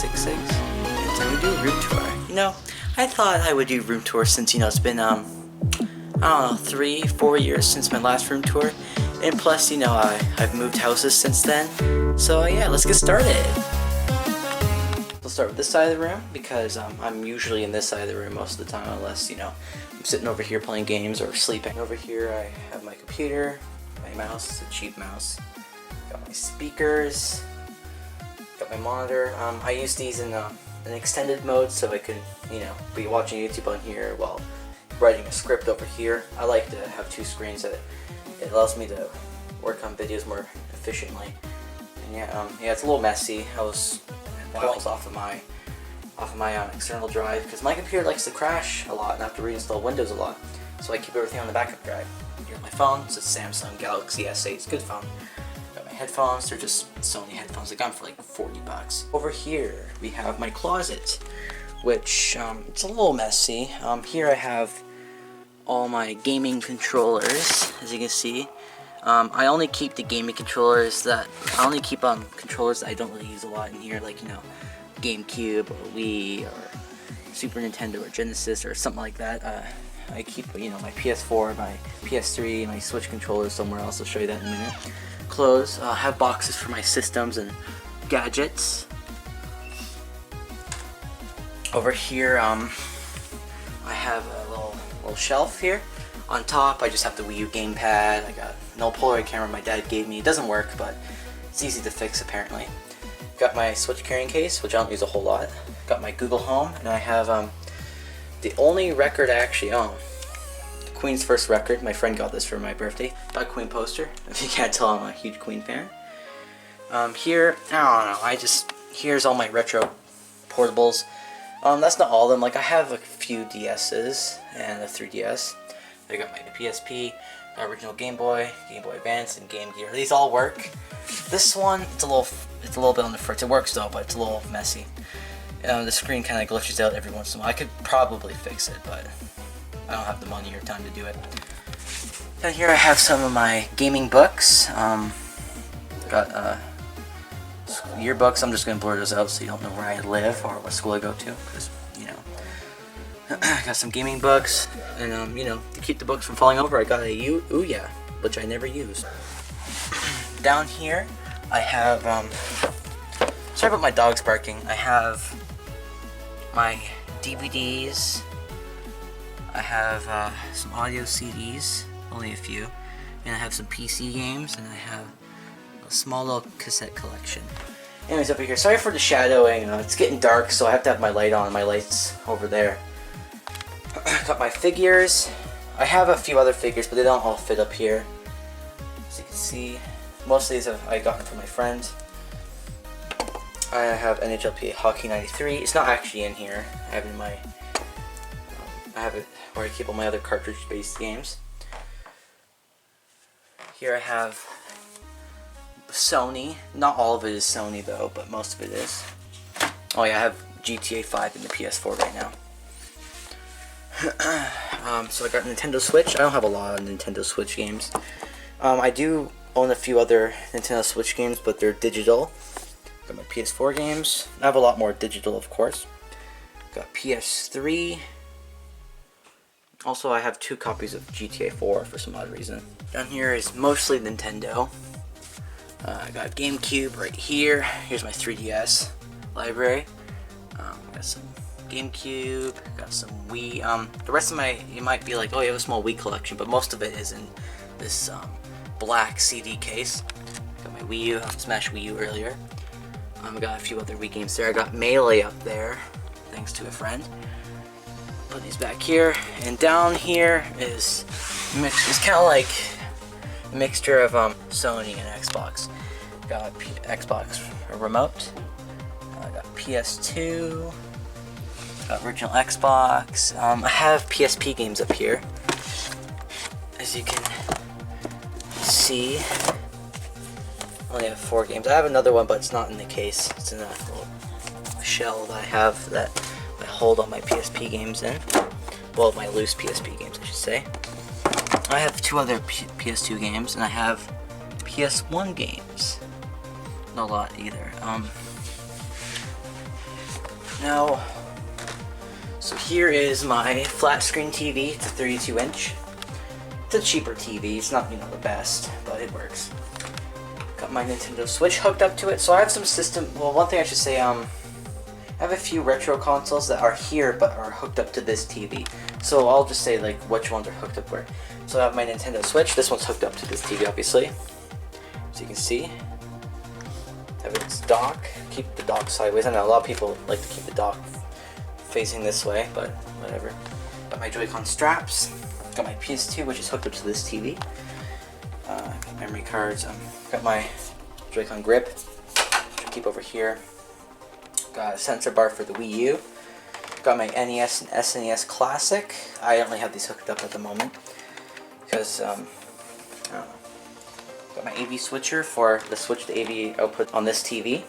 666, and so we do a room tour. You know, I thought I would do room tour since, you know, it's been, I don't know, 3-4 years since my last room tour, and plus, you know, I've moved houses since then, so yeah, let's get started. We'll start with this side of the room, because I'm usually in this side of the room most of the time, unless, you know, I'm sitting over here playing games or sleeping. Over here I have my computer, my mouse, it's a cheap mouse, got my speakers, got my monitor. I use these in an extended mode so I can, you know, be watching YouTube on here while writing a script over here. I like to have two screens that it allows me to work on videos more efficiently. And yeah, it's a little messy. I was files off of my external drive because my computer likes to crash a lot and I have to reinstall Windows a lot. So I keep everything on the backup drive. Here's my phone. It's a Samsung Galaxy S8. It's a good phone. Got my headphones. They're just Sony headphones. I got them for like 40 bucks. Over here we have my closet, which it's a little messy. Here I have all my gaming controllers, as you can see. I only keep the gaming controllers that controllers that I don't really use a lot in here, like, you know, GameCube or Wii or Super Nintendo or Genesis or something like that. I keep, you know, my PS4, my PS3, my Switch controllers somewhere else. I'll show you that in a minute. Clothes. I have boxes for my systems and gadgets. Over here, I have a little shelf here. On top, I just have the Wii U gamepad. I got an old Polaroid camera my dad gave me. It doesn't work, but it's easy to fix apparently. Got my Switch carrying case, which I don't use a whole lot. Got my Google Home, and I have the only record I actually own. Queen's first record. My friend got this for my birthday. Got a Queen poster. If you can't tell, I'm a huge Queen fan. Here, I don't know. Here's all my retro portables. That's not all of them. Like, I have a few DS's and a 3DS. I got my PSP, my original Game Boy, Game Boy Advance, and Game Gear. These all work. This one, it's a little bit on the fritz. It works though, but it's a little messy. The screen kind of glitches out every once in a while. I could probably fix it, but I don't have the money or time to do it. And here I have some of my gaming books. Got yearbooks. I'm just gonna blur those out so you don't know where I live or what school I go to, because, you know. I got some gaming books, and you know, to keep the books from falling over, I got a Ouya, which I never use. Down here, I have sorry about my dogs barking. I have my DVDs. I have some audio CDs, only a few, and I have some PC games, and I have a small little cassette collection. Anyways, over here, sorry for the shadowing. It's getting dark, so I have to have my light on. My light's over there. Got my figures. I have a few other figures, but they don't all fit up here. As you can see, most of these I gotten from my friends. I have NHLPA Hockey 93. It's not actually in here. I have it in my. I have it where I keep all my other cartridge-based games. Here I have Sony. Not all of it is Sony though, but most of it is. Oh yeah, I have GTA 5 in the PS4 right now. So I got Nintendo Switch. I don't have a lot of Nintendo Switch games. I do own a few other Nintendo Switch games, but they're digital. Got my PS4 games. I have a lot more digital, of course. Got PS3. Also, I have 2 copies of GTA 4 for some odd reason. Down here is mostly Nintendo. I got GameCube right here. Here's my 3DS library. Got some GameCube, got some Wii. The rest of you might be like, oh, you have a small Wii collection, but most of it is in this black CD case. Got my Wii U, I smashed Wii U earlier. I got a few other Wii games there. I got Melee up there, thanks to a friend. Put these back here, and down here is it's kind of like a mixture of Sony and Xbox. Got Xbox remote. I got PS2. Original Xbox. I have PSP games up here. As you can see, I only have 4 games. I have another one, but it's not in the case. It's in a little shell that I have that I hold all my PSP games in. Well, my loose PSP games, I should say. I have 2 other PS2 games, and I have PS1 games. Not a lot either. Now, so here is my flat screen TV. It's a 32-inch. It's a cheaper TV. It's not, the best, but it works. Got my Nintendo Switch hooked up to it. So I have some system. Well, one thing I should say, I have a few retro consoles that are here but are hooked up to this TV. So I'll just say like which ones are hooked up where. So I have my Nintendo Switch. This one's hooked up to this TV, obviously. So you can see. Have its dock. Keep the dock sideways. I know a lot of people like to keep the dock facing this way, but whatever. Got my Joy-Con straps. Got my PS2, which is hooked up to this TV. Got memory cards. Got my Joy-Con grip. Keep over here. Got a sensor bar for the Wii U. Got my NES and SNES Classic. I only have these hooked up at the moment because I don't know. Got my AV switcher for the switch to AV output on this TV.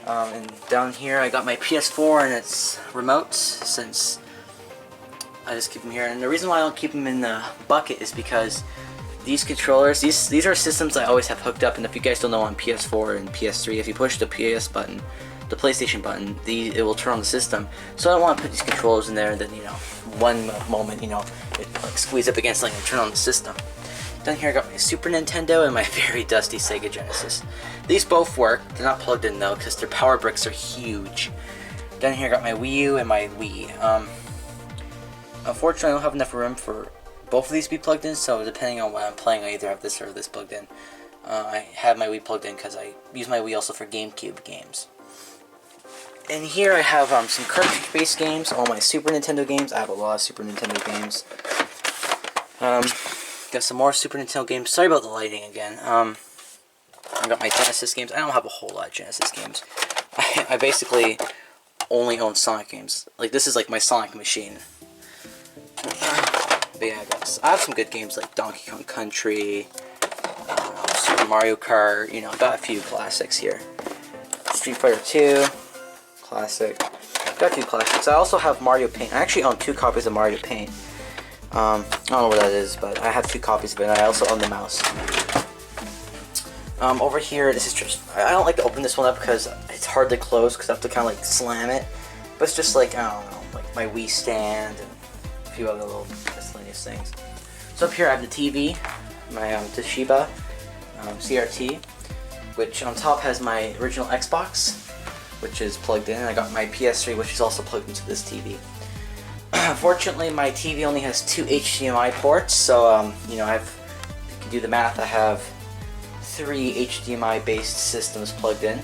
And down here I got my PS4 and its remotes, since I just keep them here. And the reason why I don't keep them in the bucket is because these controllers, these are systems I always have hooked up. And if you guys don't know, on PS4 and PS3, if you push the PS button, the PlayStation button, it will turn on the system. So I don't want to put these controllers in there and then, one moment, it like squeeze up against something and turn on the system. Down here I got my Super Nintendo and my very dusty Sega Genesis. These both work. They're not plugged in though because their power bricks are huge. Down here I got my Wii U and my Wii. Unfortunately I don't have enough room for both of these to be plugged in, so depending on what I'm playing, I either have this or this plugged in. I have my Wii plugged in because I use my Wii also for GameCube games. And here I have some cartridge-based games, all my Super Nintendo games. I have a lot of Super Nintendo games. Got some more Super Nintendo games. Sorry about the lighting again. I got my Genesis games. I don't have a whole lot of Genesis games. I basically only own Sonic games. Like, this is like my Sonic machine. But yeah, I have some good games like Donkey Kong Country, Super Mario Kart. I got a few classics here. Street Fighter 2, classic. Got a few classics. I also have Mario Paint. I actually own 2 copies of Mario Paint. I don't know what that is, but I have 2 copies of it, and I also own the mouse. Over here, this is just, I don't like to open this one up because it's hard to close because I have to kind of like slam it. But it's just like, I don't know, like my Wii stand and a few other little miscellaneous things. So up here I have the TV, my Toshiba CRT, which on top has my original Xbox, which is plugged in. And I got my PS3, which is also plugged into this TV. Unfortunately, my TV only has 2 HDMI ports, so if you can do the math, I have 3 HDMI based systems plugged in.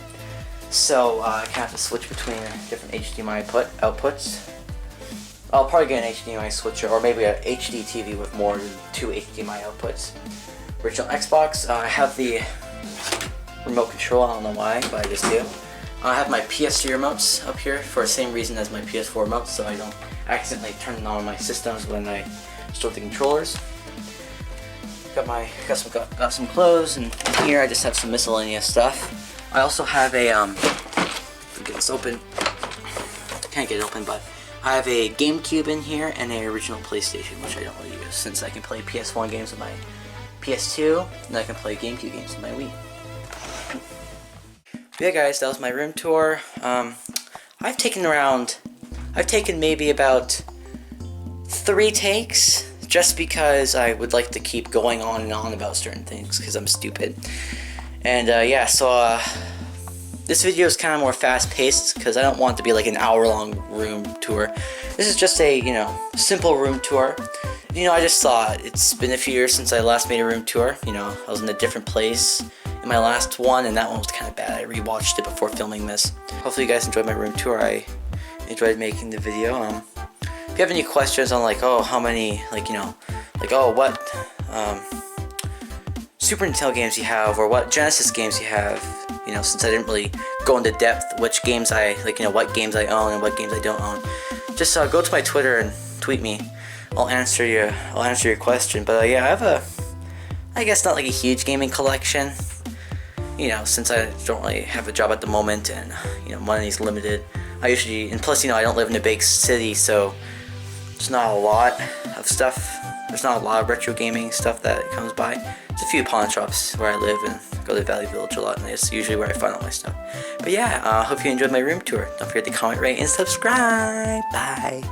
So I kind of have to switch between different HDMI outputs. I'll probably get an HDMI switcher, or maybe a HD TV with more than 2 HDMI outputs. Original Xbox, I have the remote control. I don't know why, but I just do. I have my PS3 remotes up here for the same reason as my PS4 remotes, so I don't accidentally turn on my systems when I store the controllers. Got some clothes, and here I just have some miscellaneous stuff. I also have a get this open. Can't get it open, but I have a GameCube in here and an original PlayStation, which I don't really use since I can play PS1 games with my PS2 and I can play GameCube games with my Wii. But yeah, guys, that was my room tour. I've taken maybe about 3 takes, just because I would like to keep going on and on about certain things, because I'm stupid. And yeah, so this video is kind of more fast-paced, because I don't want it to be like an hour-long room tour. This is just a, simple room tour. I just thought it's been a few years since I last made a room tour. I was in a different place in my last one, and that one was kind of bad. I rewatched it before filming this. Hopefully you guys enjoyed my room tour. I enjoyed making the video. If you have any questions on how many, what Super Nintendo games you have, or what Genesis games you have, since I didn't really go into depth which games what games I own and what games I don't own, just go to my Twitter and tweet me. I'll answer your question. But yeah, I have I guess not like a huge gaming collection, since I don't really have a job at the moment, and money's limited. And plus I don't live in a big city, so there's not a lot of stuff there's not a lot of retro gaming stuff that comes by. There's a few pawn shops where I live and go to Valley Village a lot, and it's usually where I find all my stuff. But yeah, hope you enjoyed my room tour. Don't forget to comment, rate, and subscribe. Bye.